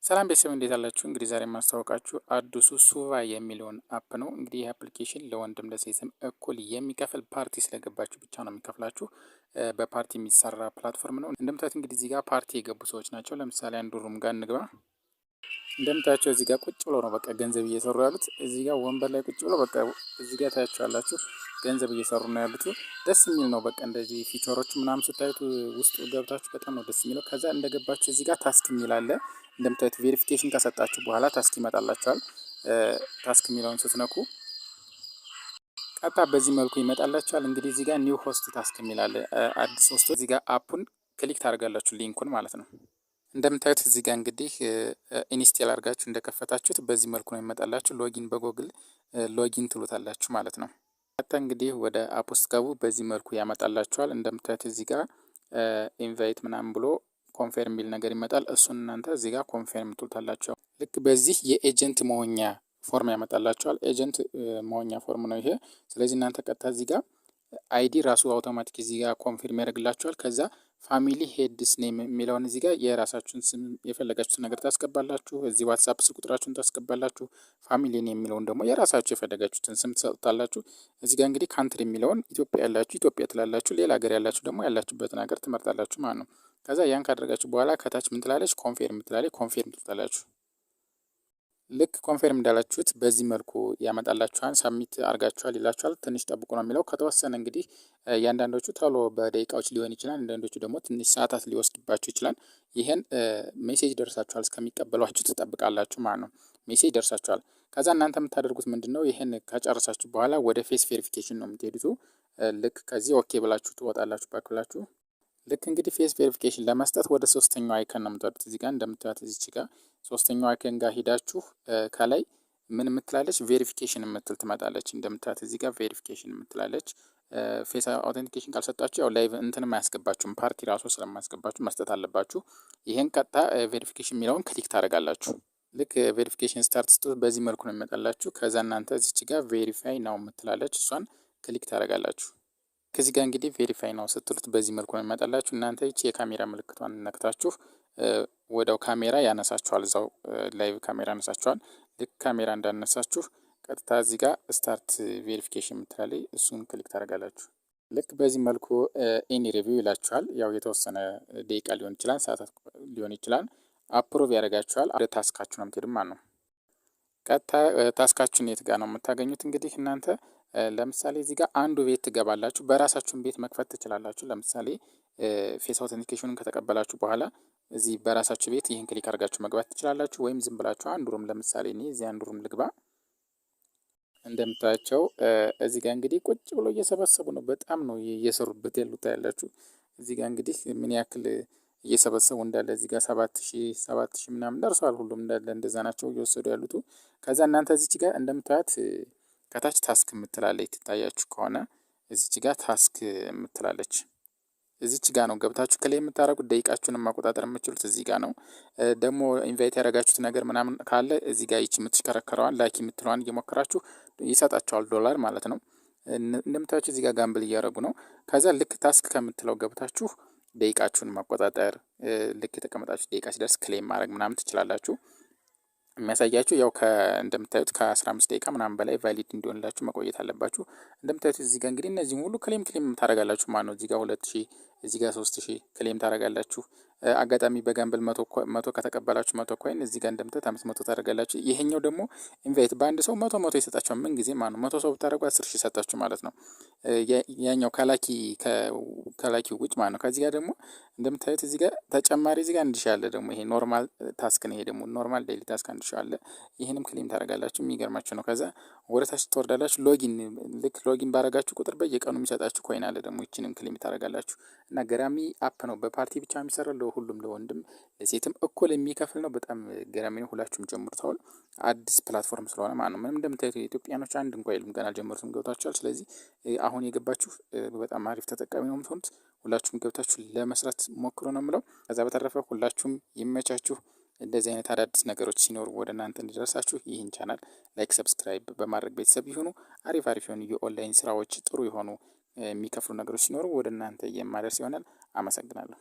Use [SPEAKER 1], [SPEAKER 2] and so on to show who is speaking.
[SPEAKER 1] ሰላም ቤተሰብ እንዴት አላችሁ? እንግዲህ ዛሬ የማስታወቃችሁ አዲሱ ሱቫ የሚለውን አፕ ነው። እንግዲህ ይህ አፕሊኬሽን ለወንድም ለሴትም እኩል የሚከፍል ፓርቲ ስለገባችሁ ብቻ ነው የሚከፍላችሁ። በፓርቲ የሚሰራ ፕላትፎርም ነው። እንደምታዩት እንግዲህ እዚህ ጋር ፓርቲ የገቡ ሰዎች ናቸው። ለምሳሌ አንዱ ሩም ጋር እንግባ። እንደምታያቸው እዚህ ጋር ቁጭ ብሎ ነው በቃ ገንዘብ እየሰሩ ያሉት። እዚህ ጋር ወንበር ላይ ቁጭ ብሎ በቃ እዚህ ጋር ታያቸዋላችሁ ገንዘብ እየሰሩ ነው ያሉት። ደስ የሚል ነው። በቃ እንደዚህ ፊቸሮቹ ምናምን ስታዩት ውስጡ ገብታችሁ በጣም ነው ደስ የሚለው። ከዛ እንደገባችሁ እዚህ ጋር ታስክ የሚል አለ። እንደምታዩት ቬሪፊኬሽን ከሰጣችሁ በኋላ ታስክ ይመጣላችኋል። ታስክ የሚለውን ስትነኩ ቀጥታ በዚህ መልኩ ይመጣላችኋል። እንግዲህ እዚህ ጋር ኒው ሆስት ታስክ የሚል አለ። አዲስ ሆስት እዚህ ጋር አፑን ክሊክ ታደርጋላችሁ፣ ሊንኩን ማለት ነው። እንደምታዩት እዚህ ጋር እንግዲህ ኢንስቴል አድርጋችሁ እንደከፈታችሁት በዚህ መልኩ ነው ይመጣላችሁ። ሎጊን በጎግል ሎጊን ትሉታላችሁ ማለት ነው። ቀጥታ እንግዲህ ወደ አፕ ውስጥ ገቡ። በዚህ መልኩ ያመጣላችኋል። እንደምታዩት እዚህ ጋር ኢንቫይት ምናምን ብሎ ኮንፌርም የሚል ነገር ይመጣል። እሱን እናንተ እዚህ ጋር ኮንፌርም ትሉታላችሁ። ልክ በዚህ የኤጀንት መሆኛ ፎርም ያመጣላችኋል። ኤጀንት መሆኛ ፎርም ነው ይሄ። ስለዚህ እናንተ ቀጥታ እዚህ ጋር አይዲ ራሱ አውቶማቲክ እዚህ ጋር ኮንፊርም ያደርግላችኋል። ከዛ ፋሚሊ ሄድስ ኔም የሚለውን እዚህ ጋር የራሳችሁን ስም የፈለጋችሁትን ነገር ታስገባላችሁ። እዚህ ዋትሳፕ ስልክ ቁጥራችሁን ታስገባላችሁ። ፋሚሊ ኔም የሚለውን ደግሞ የራሳችሁ የፈለጋችሁትን ስም ትሰጡታላችሁ። እዚህ ጋር እንግዲህ ካንትሪ የሚለውን ኢትዮጵያ ያላችሁ ኢትዮጵያ ትላላችሁ። ሌላ ሀገር ያላችሁ ደግሞ ያላችሁበትን ሀገር ትመርጣላችሁ ማለት ነው። ከዛ ያን ካደረጋችሁ በኋላ ከታች ምን ትላለች? ኮንፌርም ትላለች። ኮንፌርም ትላላችሁ። ልክ ኮንፌርም እንዳላችሁት በዚህ መልኩ ያመጣላችኋል። ሳሚት አርጋችኋል ይላችኋል። ትንሽ ጠብቁ ነው የሚለው። ከተወሰነ እንግዲህ የአንዳንዶቹ ቶሎ በደቂቃዎች ሊሆን ይችላል፣ አንዳንዶቹ ደግሞ ትንሽ ሰዓታት ሊወስድባችሁ ይችላል። ይህን ሜሴጅ ደርሳችኋል እስከሚቀበሏችሁ ትጠብቃላችሁ ማለት ነው። ሜሴጅ ደርሳችኋል። ከዛ እናንተ የምታደርጉት ምንድን ነው? ይህን ከጨረሳችሁ በኋላ ወደ ፌስ ቬሪፊኬሽን ነው የምትሄዱት። ልክ ከዚህ ኦኬ ብላችሁ ትወጣላችሁ። ባክ ብላችሁ ልክ እንግዲህ ፌስ ቬሪፊኬሽን ለመስጠት ወደ ሶስተኛው አይከን ነው የምትወዱት። እዚህ ጋር እንደምታዩት እዚች ጋር ሶስተኛው አይከን ጋር ሂዳችሁ ከላይ ምን የምትላለች? ቬሪፊኬሽን የምትል ትመጣለች። እንደምታዩት እዚህ ጋር ቬሪፊኬሽን የምትላለች። ፌስ አውተንቲኬሽን ካልሰጣችሁ ያው ላይቭ እንትንም አያስገባችሁም፣ ፓርቲ ራሱ ስለማያስገባችሁ መስጠት አለባችሁ። ይሄን ቀጥታ ቬሪፊኬሽን የሚለውን ክሊክ ታደርጋላችሁ። ልክ ቬሪፊኬሽን ስታርት ስትሉት በዚህ መልኩ ነው የሚመጣላችሁ። ከዛ እናንተ እዚች ጋር ቬሪፋይ ነው የምትላለች፣ እሷን ክሊክ ታደርጋላችሁ። ከዚህ ጋር እንግዲህ ቬሪፋይ ነው ስትሉት በዚህ መልኩ ነው የሚመጣላችሁ። እናንተ ይቺ የካሜራ ምልክቷን ነክታችሁ ወደው ካሜራ ያነሳችኋል። እዛው ላይቭ ካሜራ ያነሳችኋል። ልክ ካሜራ እንዳነሳችሁ ቀጥታ እዚህ ጋር ስታርት ቬሪፊኬሽን የምትላለች እሱን ክሊክ ታደርጋላችሁ። ልክ በዚህ መልኩ ኤኒ ሪቪው ይላችኋል። ያው የተወሰነ ደቂቃ ሊሆን ይችላል፣ ሰዓታት ሊሆን ይችላል። አፕሮቭ ያደርጋችኋል። ወደ ታስካችሁ ነው የምትሄዱ ማለት ነው። ቀጥታ ታስካችሁን የት ጋር ነው የምታገኙት? እንግዲህ እናንተ ለምሳሌ እዚህ ጋር አንዱ ቤት ትገባላችሁ። በራሳችሁን ቤት መክፈት ትችላላችሁ። ለምሳሌ ፌስ አውተንቲኬሽኑን ከተቀበላችሁ በኋላ እዚህ በራሳችሁ ቤት ይህን ክሊክ አድርጋችሁ መግባት ትችላላችሁ። ወይም ዝም ብላችሁ አንዱ ሩም ለምሳሌ እኔ እዚህ አንዱ ሩም ልግባ። እንደምታያቸው እዚህ ጋር እንግዲህ ቁጭ ብሎ እየሰበሰቡ ነው። በጣም ነው እየሰሩበት ያሉት ያላችሁ። እዚህ ጋር እንግዲህ ምን ያክል እየሰበሰቡ እንዳለ እዚህ ጋር 7000 ምናምን ደርሷል። ሁሉም እንዳለ እንደዛ ናቸው እየወሰዱ ያሉት። ከዛ እናንተ እዚች ጋር እንደምታያት ከታች ታስክ የምትላለች ትታያችሁ ከሆነ እዚች ጋር ታስክ የምትላለች እዚች ጋር ነው ገብታችሁ ከላይ የምታደርጉት። ደቂቃችሁን ማቆጣጠር የምትችሉት እዚህ ጋር ነው። ደግሞ ኢንቫይት ያደረጋችሁት ነገር ምናምን ካለ እዚህ ጋር ይቺ የምትሽከረከረዋን ላኪ የምትለዋን እየሞከራችሁ ይሰጣቸዋል፣ ዶላር ማለት ነው። እንደምታያችሁ እዚህ ጋር ጋምብል እያደረጉ ነው። ከዛ ልክ ታስክ ከምትለው ገብታችሁ ደቂቃችሁን ማቆጣጠር፣ ልክ የተቀመጣችሁ ደቂቃ ሲደርስ ክሌም ማድረግ ምናምን ትችላላችሁ። የሚያሳያችሁ ያው እንደምታዩት ከ15 ደቂቃ ምናምን በላይ ቫሊድ እንዲሆንላችሁ መቆየት አለባችሁ። እንደምታዩት እዚህ ጋር እንግዲህ እነዚህ ሁሉ ክሌም ታደርጋላችሁ ማለት ነው። እዚህ ጋር 2000 እዚህ ጋር 3000 ክሌም ታደርጋላችሁ። አጋጣሚ በጋምብል 100 ከተቀበላችሁ 100 ኮይን እዚህ ጋር እንደምታዩት 500 ታደርጋላችሁ። ይሄኛው ደግሞ ኢንቫይት በአንድ ሰው 100 ይሰጣችኋል። ምን ጊዜ ማለት ነው 100 ሰው ብታደርጉ 10,000 ይሰጣችሁ ማለት ነው። ያኛው ከላኪው ውጭ ማለት ነው። ከዚህ ጋር ደግሞ እንደምታዩት እዚህ ጋር ተጨማሪ እዚህ ጋር 1000 አለ። ደግሞ ይሄ ኖርማል ታስክ ነው። ይሄ ደግሞ ኖርማል ዴይሊ ታስክ 1000 አለ። ይሄንም ክሌም ታደርጋላችሁ። የሚገርማችሁ ነው። ከዛ ወደ ታች ትወርዳላችሁ። ልክ ሎጊን ባረጋችሁ ቁጥር በየቀኑ የሚሰጣችሁ ኮይን አለ። ደግሞ ይችንም ክሌም ታደርጋላችሁ። እና ገራሚ አፕ ነው። በፓርቲ ብቻ የሚሰራው ለሁሉም ለወንድም ለሴትም እኩል የሚከፍል ነው። በጣም ገራሚ ነው። ሁላችሁም ጀምሩታል። አዲስ ፕላትፎርም ስለሆነ ማለት ነው። ምንም እንደምታዩት የኢትዮጵያኖች አንድ እንኳን የሉም፣ ገና ጀምሩትም ገብታችኋል። ስለዚህ አሁን የገባችሁ በጣም አሪፍ ተጠቃሚ ነው የምትሆኑት። ሁላችሁም ገብታችሁ ለመስራት ሞክሮ ነው የምለው። ከዛ በተረፈ ሁላችሁም ይመቻችሁ። እንደዚህ አይነት አዳዲስ ነገሮች ሲኖሩ ወደ እናንተ እንዲደርሳችሁ ይህን ቻናል ላይክ፣ ሰብስክራይብ በማድረግ ቤተሰብ ይሁኑ። አሪፍ የሆኑ የኦንላይን ስራዎች ጥሩ የሆኑ የሚከፍሉ ነገሮች ሲኖሩ ወደ እናንተ የማደርስ ይሆናል። አመሰግናለሁ።